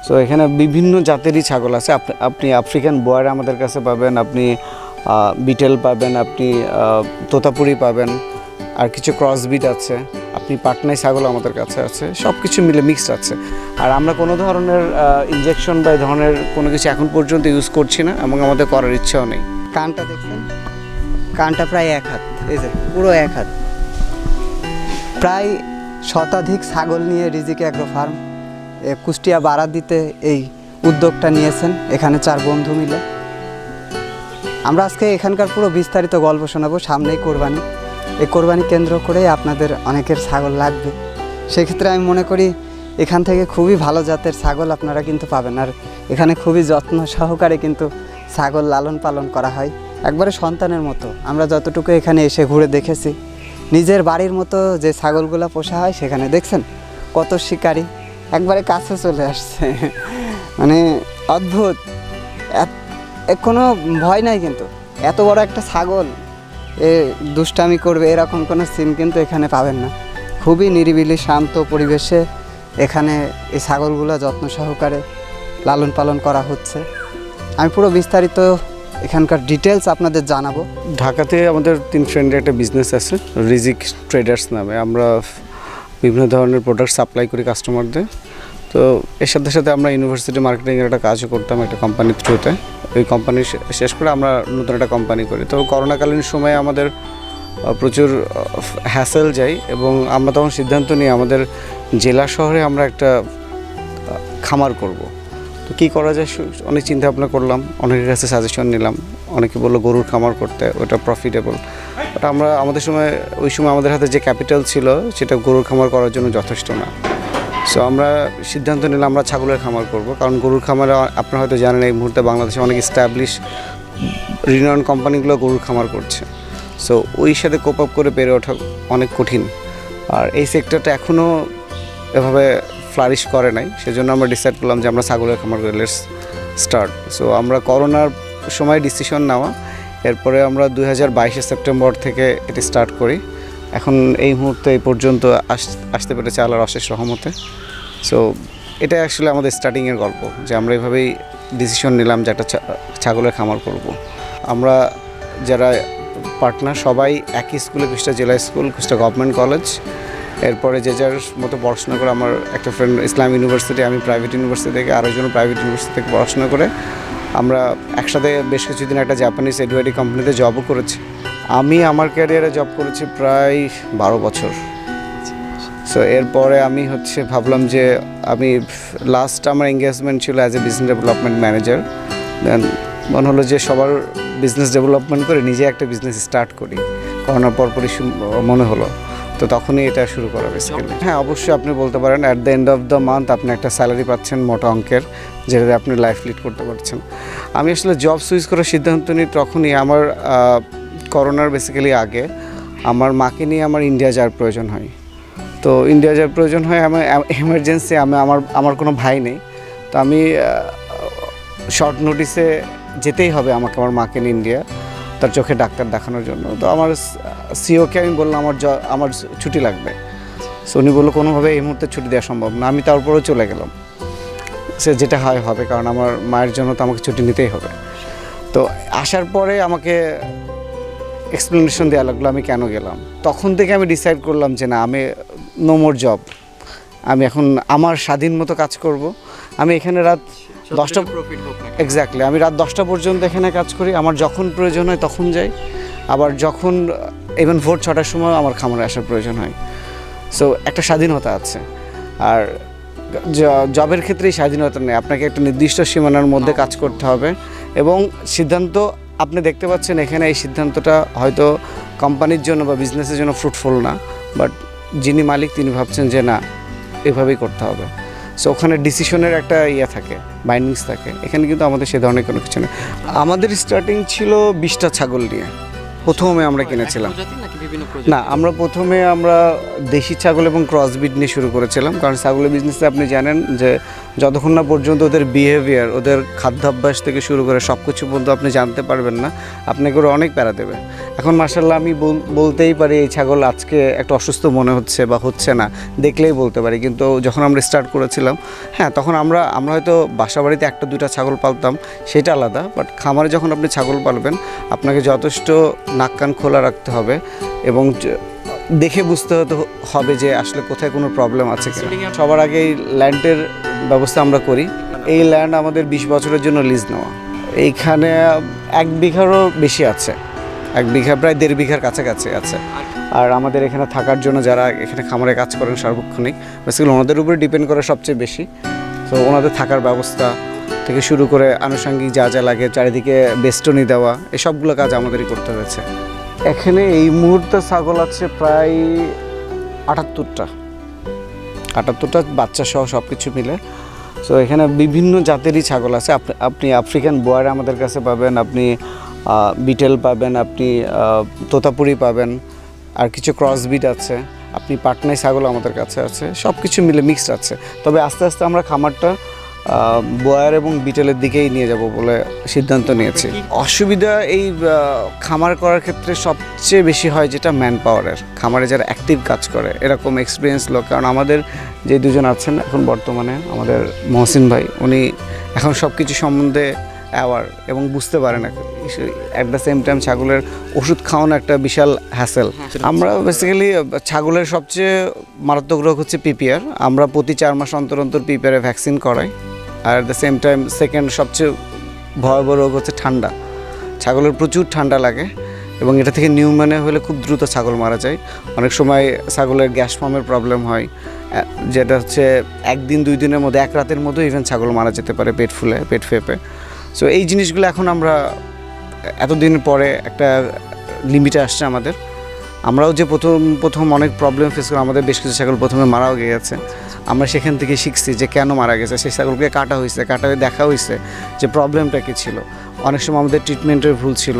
So এখানে বিভিন্ন জাতেরই ছাগল আছে। আপনি আফ্রিকান বোয়ার আমাদের কাছে পাবেন, আপনি বিটেল পাবেন, আপনি তোতাপুরি পাবেন, আর কিছু ক্রসবিট আছে, আপনি পাটনাই ছাগল আমাদের কাছে আছে, সব কিছু মিলে মিক্সড আছে। আর আমরা কোনো ধরনের ইনজেকশন বা এই ধরনের কোনো কিছু এখন পর্যন্ত ইউজ করছি না এবং আমাদের করার ইচ্ছাও নেই। কানটা দেখছেন, কানটা প্রায় 1 হাত, এই যে পুরো 1 হাত। প্রায় শতাধিক ছাগল নিয়ে রিজিক অ্যাগ্রো ফার্ম কুষ্টিয়া বারাদিতে এই উদ্যোগটা নিয়েছেন, এখানে 4 বন্ধু মিলে। আমরা আজকে এখানকার পুরো বিস্তারিত গল্প শোনাবো। সামনেই কোরবানি, এই কোরবানি কেন্দ্র করে আপনাদের অনেকের ছাগল লাগবে। সেক্ষেত্রে আমি মনে করি এখান থেকে খুবই ভালো জাতের ছাগল আপনারা কিন্তু পাবেন। আর এখানে খুবই যত্ন সহকারে কিন্তু ছাগল লালন পালন করা হয়, একবারে সন্তানের মতো। আমরা যতটুকু এখানে এসে ঘুরে দেখেছি, নিজের বাড়ির মতো যে ছাগলগুলো পোষা হয়, সেখানে দেখছেন কত শিকারি একবারে কাছে চলে আসছে। মানে অদ্ভুত, কোনো ভয় নাই। কিন্তু এত বড় একটা ছাগল এ দুষ্টামি করবে এরকম কোনো সিন কিন্তু এখানে পাবেন না। খুবই নিরিবিলি শান্ত পরিবেশে এখানে এই ছাগলগুলো যত্ন সহকারে লালন পালন করা হচ্ছে। আমি পুরো বিস্তারিত এখানকার ডিটেলস আপনাদের জানাবো। ঢাকাতে আমাদের 3 ফ্রেন্ডের একটা বিজনেস আছে, রিজিক ট্রেডার্স নামে। আমরা বিভিন্ন ধরনের প্রোডাক্ট সাপ্লাই করি কাস্টমারদের। তো এর সাথে সাথে আমরা ইউনিভার্সিটি মার্কেটিংয়ের একটা কাজও করতাম একটা কোম্পানির থ্রুতে। ওই কোম্পানি শেষ করে আমরা নতুন একটা কোম্পানি করি। তো করোনাকালীন সময়ে আমাদের প্রচুর হ্যাসেল যাই এবং আমরা তখন সিদ্ধান্ত নিই আমাদের জেলা শহরে আমরা একটা খামার করব। তো কী করা যায় অনেক চিন্তা ভাবনা করলাম, অনেকের কাছে সাজেশন নিলাম। অনেকে বললো গরুর খামার করতে, ওটা প্রফিটেবল। বাট আমরা ওই সময় আমাদের হাতে যে ক্যাপিটাল ছিল সেটা গরুর খামার করার জন্য যথেষ্ট না। সো আমরা সিদ্ধান্ত নিলাম আমরা ছাগলের খামার করব, কারণ গরুর খামারে আপনারা হয়তো জানেন এই মুহূর্তে বাংলাদেশে অনেক এস্টাবলিশ রিনাউন্ড কোম্পানিগুলো গরুর খামার করছে। সো ওই সাথে কোপ আপ করে বেড়ে ওঠা অনেক কঠিন। আর এই সেক্টরটা এখনও এভাবে ফ্লারিশ করে নাই, সেজন্য আমরা ডিসাইড করলাম যে আমরা ছাগলের খামার করে লেটস স্টার্ট। সো আমরা করোনার সময় ডিসিশন নেওয়া, এরপরে আমরা 2022 সেপ্টেম্বর থেকে এটি স্টার্ট করি। এখন এই মুহূর্তে এই পর্যন্ত আসতে পেরেছে আল্লাহর অশেষ রহমতে। সো এটা আসলে আমাদের স্টার্টিংয়ের গল্প, যে আমরা এইভাবেই ডিসিশন নিলাম যে একটা ছাগলের খামার করব। আমরা যারা পার্টনার সবাই একই স্কুলে, কুষ্টিয়া জেলা স্কুল, কুষ্টিয়া গভর্নমেন্ট কলেজ। এরপরে যে যার মতো পড়াশোনা করে, আমার একটা ফ্রেন্ড ইসলাম ইউনিভার্সিটি, আমি প্রাইভেট ইউনিভার্সিটি থেকে, আরেকজন প্রাইভেট ইউনিভার্সিটি থেকে পড়াশোনা করে আমরা একসাথে বেশ কিছুদিন একটা জাপানিজ এডুয়ারি কোম্পানিতে জবও করেছি। আমি আমার ক্যারিয়ারে জব করেছি প্রায় 12 বছর। সো এরপরে আমি ভাবলাম যে আমি লাস্ট আমার এঙ্গেজমেন্ট ছিল as a business development manager. Then মনে হলো যে সবার বিজনেস ডেভেলপমেন্ট করে নিজে একটা বিজনেস স্টার্ট করি, করোনার পরপরই মনে হলো। তো তখনই এটা শুরু করা বেসিক্যালি। হ্যাঁ, অবশ্যই আপনি বলতে পারেন at the end of the month আপনি একটা স্যালারি পাচ্ছেন মোটা অঙ্কের, যেটাতে আপনি লাইফ লিড করতে পারছেন। আমি আসলে জব সুইচ করার সিদ্ধান্ত নিই তখনই, আমার করোনার বেসিক্যালি আগে আমার মাকে নিয়ে আমার ইন্ডিয়া যাওয়ার প্রয়োজন হয়। তো ইন্ডিয়া যাওয়ার প্রয়োজন হয় আমার এমার্জেন্সি, আমার কোনো ভাই নেই। তো আমি শর্ট নোটিসে যেতেই হবে আমাকে, আমার মাকে নিয়ে ইন্ডিয়া, তার চোখে ডাক্তার দেখানোর জন্য। তো আমার সিওকে আমি বললাম আমার ছুটি লাগবে। সো উনি বললো কোনোভাবে এই মুহূর্তে ছুটি দেওয়া সম্ভব না। আমি তারপরেও চলে গেলাম, সে যেটা হবে, কারণ আমার মায়ের জন্য তো আমাকে ছুটি নিতেই হবে। তো আসার পরে আমাকে এক্সপ্লেনেশন দেওয়া লাগলো আমি কেন গেলাম। তখন থেকে আমি ডিসাইড করলাম যে না, আমি নো মোর জব, আমি এখন আমার স্বাধীন মতো কাজ করব। আমি এখানে রাত 10টা, এক্স্যাক্টলি আমি রাত 10টা পর্যন্ত এখানে কাজ করি। আমার যখন প্রয়োজন হয় তখন যাই, আবার যখন ইভেন ভোর 6টার সময় আমার খামারে আসার প্রয়োজন হয়। সো একটা স্বাধীনতা আছে। আর জবের ক্ষেত্রেই স্বাধীনতা নেই, আপনাকে একটা নির্দিষ্ট সীমানার মধ্যে কাজ করতে হবে। এবং সিদ্ধান্ত আপনি দেখতে পাচ্ছেন এখানে, এই সিদ্ধান্তটা হয়তো কোম্পানির জন্য বা বিজনেসের জন্য ফ্রুটফুল না, বাট যিনি মালিক তিনি ভাবছেন যে না, এভাবেই করতে হবে। সো ওখানে ডিসিশনের একটা থাকে, বাইন্ডিংস থাকে। এখানে কিন্তু আমাদের সে ধরনের কোনো কিছু নেই। আমাদের স্টার্টিং ছিল 20টা ছাগল নিয়ে, প্রথমে আমরা কিনেছিলাম। না, আমরা প্রথমে দেশি ছাগল এবং ক্রসবিট নিয়ে শুরু করেছিলাম, কারণ ছাগলের বিজনেসে আপনি জানেন যে যতক্ষণ না পর্যন্ত ওদের বিহেভিয়ার, ওদের খাদ্যাভ্যাস থেকে শুরু করে সব কিছু পর্যন্ত আপনি জানতে পারবেন না, আপনাকে ওরা অনেক প্যারা দেবে। এখন মাশাআল্লাহ আমি বলতেই পারি এই ছাগল আজকে একটা অসুস্থ মনে হচ্ছে বা হচ্ছে না, দেখলেই বলতে পারি। কিন্তু যখন আমরা স্টার্ট করেছিলাম, হ্যাঁ, তখন আমরা হয়তো বাসা বাড়িতে একটা দুইটা ছাগল পালতাম, সেটা আলাদা। বাট খামারে যখন আপনি ছাগল পালবেন, আপনাকে যথেষ্ট নাক কান খোলা রাখতে হবে এবং দেখে বুঝতে হবে যে আসলে কোথায় কোনো প্রবলেম আছে কিনা। সবার আগে এই ল্যান্ডের ব্যবস্থা আমরা করি। এই ল্যান্ড আমাদের 20 বছরের জন্য লিজ নেওয়া। এইখানে 1 বিঘারও বেশি আছে, 1 বিঘা প্রায় 1.5 বিঘার কাছাকাছি আছে। আর আমাদের এখানে থাকার জন্য যারা এখানে খামারে কাজ করেন সার্বক্ষণিক, বেসিক্যালি ওনাদের উপরে ডিপেন্ড করে সবচেয়ে বেশি। তো ওনাদের থাকার ব্যবস্থা থেকে শুরু করে আনুষঙ্গিক যা যা লাগে, চারিদিকে বেষ্টনী দেওয়া, এসবগুলো কাজ আমাদেরই করতে হয়েছে। এখানে এই মুহূর্তে ছাগল আছে প্রায় 78টা বাচ্চা সহ সব কিছু মিলে। সো এখানে বিভিন্ন জাতেরই ছাগল আছে। আপনি আফ্রিকান বোয়ার আমাদের কাছে পাবেন, আপনি বিটেল পাবেন, আপনি তোতাপুরি পাবেন, আর কিছু ক্রসবিট আছে, আপনি পাটনাই ছাগল আমাদের কাছে আছে, সব কিছু মিলে মিক্সড আছে। তবে আস্তে আস্তে আমরা খামারটা বোয়ার এবং বিটেলের দিকেই নিয়ে যাব বলে সিদ্ধান্ত নিয়েছি। অসুবিধা এই খামার করার ক্ষেত্রে সবচেয়ে বেশি হয় যেটা ম্যান পাওয়ারের, খামারে যারা অ্যাক্টিভ কাজ করে এরকম এক্সপিরিয়েন্স লোক। কারণ আমাদের যে দুজন আছেন এখন বর্তমানে, আমাদের মহসিন ভাই, উনি এখন সব কিছু সম্বন্ধে অ্যাওয়ার এবং বুঝতে পারেন। অ্যাট দ্য সেম টাইম ছাগলের ওষুধ খাওয়ানো একটা বিশাল হ্যাসেল। আমরা বেসিক্যালি ছাগলের সবচেয়ে মারাত্মক রোগ হচ্ছে পিপিআর। আমরা প্রতি 4 মাস অন্তর অন্তর পিপিআরের ভ্যাকসিন করাই। আর at the same time second সবচেয়ে ভয়াবহ রোগ হচ্ছে ঠান্ডা। ছাগলের প্রচুর ঠান্ডা লাগে এবং এটা থেকে নিউমোনিয়া হলে খুব দ্রুত ছাগল মারা যায়। অনেক সময় ছাগলের গ্যাস ফর্মের প্রবলেম হয়, যেটা হচ্ছে 1 দিন 2 দিনের মধ্যে, 1 রাতের মধ্যে ইভেন ছাগল মারা যেতে পারে পেট ফুলে, পেট ফেপে। সো এই জিনিসগুলো এখন আমরা এতদিন পরে একটা লিমিটে আসছে আমাদের। আমরাও যে প্রথম অনেক প্রবলেম ফেস করি, আমাদের বেশ কিছু ছাগল প্রথমে মারাও গিয়েছে। আমরা সেখান থেকে শিখছি যে কেন মারা গেছে, সেই ছাগলকে কাটা হয়ে দেখা হয়েছে যে প্রবলেমটা কী ছিল। অনেক সময় আমাদের ট্রিটমেন্টের ভুল ছিল,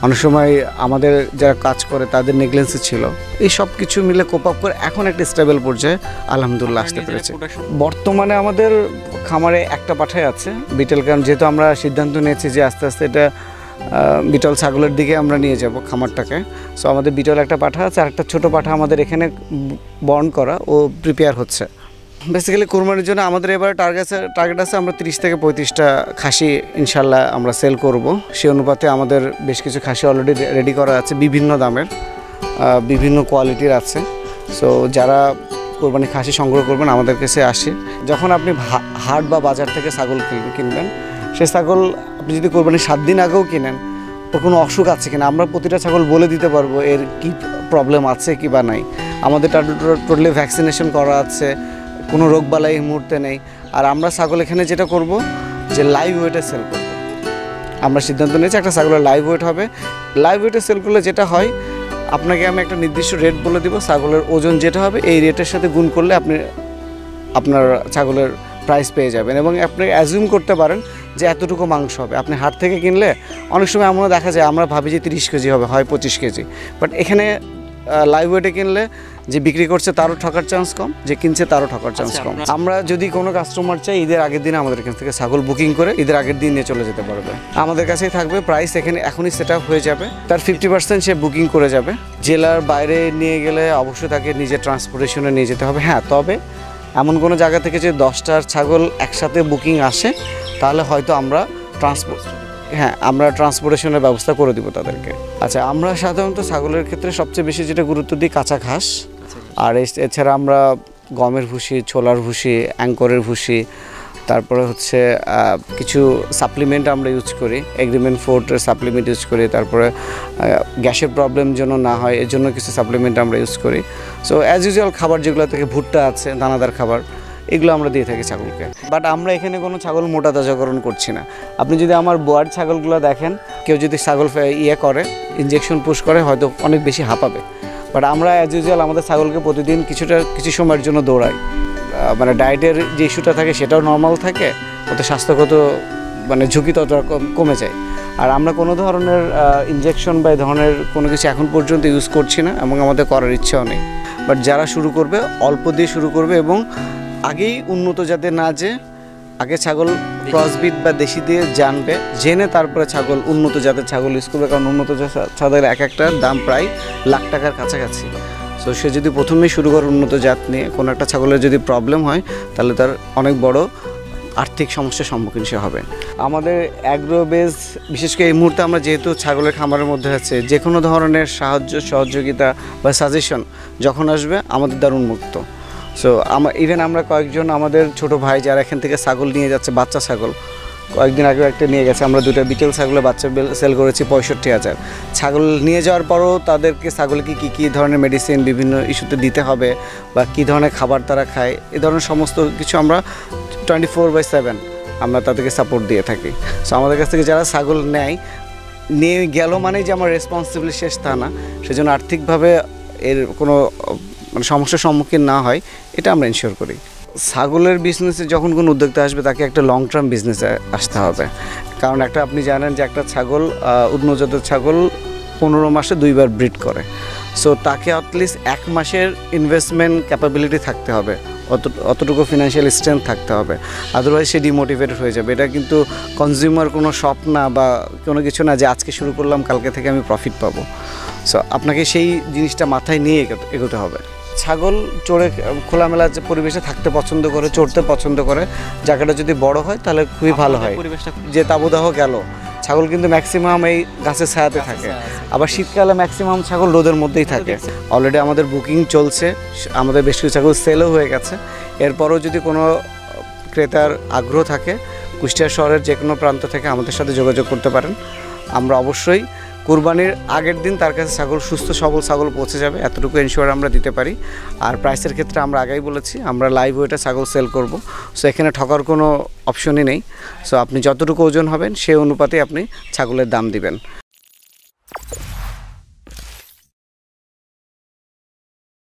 অনেক সময় আমাদের যারা কাজ করে তাদের নেগলেন্সি ছিল। এই সব কিছু মিলে কোপ আপ করে এখন একটা স্টেবল পর্যায়ে আলহামদুলিল্লাহ আসতে পেরেছে। বর্তমানে আমাদের খামারে একটা পাঠাই আছে বিটেল, কারণ যেহেতু আমরা সিদ্ধান্ত নিয়েছি যে আস্তে আস্তে এটা বিটল ছাগলের দিকে আমরা নিয়ে যাব খামারটাকে। সো আমাদের বিটল একটা পাঠা আছে, আর একটা ছোটো পাঠা আমাদের এখানে বর্ন করা, ও প্রিপেয়ার হচ্ছে। বেসিক্যালি কোরবানির জন্য আমাদের এবার টার্গেট আছে আমরা 30 থেকে 35টা খাসি ইনশাল্লাহ আমরা সেল করব। সেই অনুপাতে আমাদের বেশ কিছু খাসি অলরেডি রেডি করা আছে, বিভিন্ন দামের, বিভিন্ন কোয়ালিটির আছে। সো যারা কোরবানি খাসি সংগ্রহ করবেন আমাদের কাছে আসে। যখন আপনি হাট বা বাজার থেকে ছাগল কিনবেন, সেই ছাগল আপনি যদি কোরবানির 7 দিন আগেও কিনেন, ওর কোনো অসুখ আছে কিনা আমরা প্রতিটা ছাগল বলে দিতে পারবো এর কি প্রবলেম আছে কি বা নাই। আমাদের টোটালি ভ্যাকসিনেশন করা আছে, কোনো রোগবালাই এই মুহূর্তে নেই। আর আমরা ছাগল এখানে যেটা করব যে লাইভ ওয়েটে সেল করব। আমরা সিদ্ধান্ত নিয়েছি একটা ছাগলের লাইভ ওয়েট হবে। লাইভ ওয়েটে সেল করলে যেটা হয়, আপনাকে আমি একটা নির্দিষ্ট রেট বলে দিব, ছাগলের ওজন যেটা হবে এই রেটের সাথে গুণ করলে আপনি আপনার ছাগলের প্রাইস পেয়ে যাবেন। এবং আপনি অ্যাজিউম করতে পারেন যে এতটুকু মাংস হবে। আপনি হাট থেকে কিনলে অনেক সময় এমনও দেখা যায় আমরা ভাবি যে 30 কেজি হবে, হয় 25 কেজি, বাট এখানে লাইভ ওয়েটে কিনলে যে বিক্রি করছে তারও ঠকার চান্স কম, যে কিনছে তারও ঠকার চান্স কম। আমরা যদি কোনো কাস্টমার চাই ঈদের আগের দিন আমাদের এখান থেকে ছাগল বুকিং করে ঈদের আগের দিন নিয়ে চলে যেতে পারবে, আমাদের কাছেই থাকবে। প্রাইস এখনই সেট আপ হয়ে যাবে, তার 50% সে বুকিং করে যাবে। জেলার বাইরে নিয়ে গেলে অবশ্যই তাকে নিজের ট্রান্সপোর্টেশনে নিয়ে যেতে হবে। হ্যাঁ, তবে এমন কোনো জায়গা থেকে যে 10টার ছাগল একসাথে বুকিং আসে, তাহলে হয়তো আমরা ট্রান্সপোর্টেশনের ব্যবস্থা করে দিব তাদেরকে। আচ্ছা, আমরা সাধারণত ছাগলের ক্ষেত্রে সবচেয়ে বেশি যেটা গুরুত্ব দিই কাঁচা ঘাস, আর এছাড়া আমরা গমের ভুসি, ছোলার ভুসি, অ্যাঙ্করের ভুসি, তারপরে হচ্ছে কিছু সাপ্লিমেন্ট আমরা ইউজ করি, এগ্রিমেন্ট ফোর্টের সাপ্লিমেন্ট ইউজ করি। তারপরে গ্যাসের প্রবলেম যেন না হয় এর জন্য কিছু সাপ্লিমেন্ট আমরা ইউজ করি। সো অ্যাজ ইউজুয়াল খাবার যেগুলো থেকে ভুট্টা আছে, দানাদার খাবার, এগুলো আমরা দিয়ে থাকি ছাগলকে। বাট আমরা এখানে কোনো ছাগল মোটা তাজাকরণ করছি না। আপনি যদি আমার বোয়ার ছাগলগুলো দেখেন, কেউ যদি ছাগল করে ইনজেকশন পুশ করে হয়তো অনেক বেশি হাঁপাবে, বাট আমরা অ্যাজ ইউজুয়াল আমাদের ছাগলকে প্রতিদিন কিছু সময়ের জন্য দৌড়াই। মানে ডায়েটের যে ইস্যুটা থাকে সেটাও নর্মাল থাকে, ওতে স্বাস্থ্যগত মানে ঝুঁকি ততটা কমে যায়। আর আমরা কোনো ধরনের ইনজেকশন বা এই ধরনের কোনো কিছু এখন পর্যন্ত ইউজ করছি না এবং আমাদের করার ইচ্ছাও নেই। বাট যারা শুরু করবে অল্প দিয়ে শুরু করবে এবং আগেই উন্নত জাতের না যে আগে ছাগল ক্রসবিট বা দেশি দিয়ে জানবে, জেনে তারপরে ছাগল উন্নত জাতের ছাগল ইউজ করবে। কারণ উন্নত ছাগলের এক একটার দাম প্রায় লাখ টাকার কাছাকাছি। সো সে যদি প্রথমেই শুরু করে উন্নত জাত নিয়ে, কোনো একটা ছাগলের যদি প্রবলেম হয় তাহলে তার অনেক বড় আর্থিক সমস্যার সম্মুখীন সে হবে। আমাদের অ্যাগ্রো বেস, বিশেষ করে এই মুহূর্তে আমরা যেহেতু ছাগলের খামারের মধ্যে আছে, যে কোনো ধরনের সাহায্য সহযোগিতা বা সাজেশন যখন আসবে আমাদের দ্বার উন্মুক্ত। সো আমরা কয়েকজন আমাদের ছোট ভাই যারা এখান থেকে ছাগল নিয়ে যাচ্ছে, বাচ্চা ছাগল কয়েকদিন আগে একটা নিয়ে গেছে, আমরা 2টা বিটেল ছাগলের বাচ্চা সেল করেছি 65,000। ছাগল নিয়ে যাওয়ার পরও তাদেরকে ছাগলকে কী ধরনের মেডিসিন বিভিন্ন ইস্যুতে দিতে হবে বা কী ধরনের খাবার তারা খায়, এ ধরনের সমস্ত কিছু আমরা 24/7 আমরা তাদেরকে সাপোর্ট দিয়ে থাকি। সো আমাদের কাছ থেকে যারা ছাগল নিয়ে গেল মানেই যে আমার রেসপন্সিবিলিটি শেষ তা না, সেজন্য আর্থিকভাবে এর কোনো মানে সমস্যার সম্মুখীন না হয় এটা আমরা ইনশিওর করি। ছাগলের বিজনেসে যখন কোনো উদ্যোক্তা আসবে তাকে একটা লং টার্ম বিজনেসে আসতে হবে। কারণ আপনি জানেন যে একটা ছাগল, উন্নত জাতের ছাগল 15 মাসে 2বার ব্রিড করে। সো তাকে অ্যাটলিস্ট 1 মাসের ইনভেস্টমেন্ট ক্যাপাবিলিটি থাকতে হবে, অতটুকু ফিনান্সিয়াল স্ট্রেংথ থাকতে হবে, আদারওয়াইজ সে ডিমোটিভেটেড হয়ে যাবে। এটা কিন্তু কনজিউমার কোনো শপ না বা কোনো কিছু না যে আজকে শুরু করলাম কালকে থেকে আমি প্রফিট পাবো। সো আপনাকে সেই জিনিসটা মাথায় নিয়ে এগোতে হবে। ছাগল চড়ে খোলামেলা যে পরিবেশে থাকতে পছন্দ করে, চড়তে পছন্দ করে, জায়গাটা যদি বড় হয় তাহলে খুবই ভালো হয়। যে তাবুদাহ গেল, ছাগল কিন্তু ম্যাক্সিমাম এই গাছের ছায়াতে থাকে, আবার শীতকালে ম্যাক্সিমাম ছাগল রোদের মধ্যেই থাকে। অলরেডি আমাদের বুকিং চলছে, আমাদের বেশ কিছু ছাগল সেলও হয়ে গেছে। এরপরও যদি কোনো ক্রেতার আগ্রহ থাকে, কুষ্টিয়া শহরের যে কোনো প্রান্ত থেকে আমাদের সাথে যোগাযোগ করতে পারেন। আমরা অবশ্যই কুরবানির আগের দিন তার কাছে ছাগল সুস্থ সবল ছাগল পৌঁছে যাবে, এতটুকু এনশিওর আমরা দিতে পারি। আর প্রাইসের ক্ষেত্রে আমরা আগেই বলেছি আমরা লাইভ ওয়েটে ছাগল সেল করব। সো এখানে ঠকার কোনো অপশনই নেই। সো আপনি যতটুকু ওজন হবেন সেই অনুপাতে আপনি ছাগলের দাম দিবেন।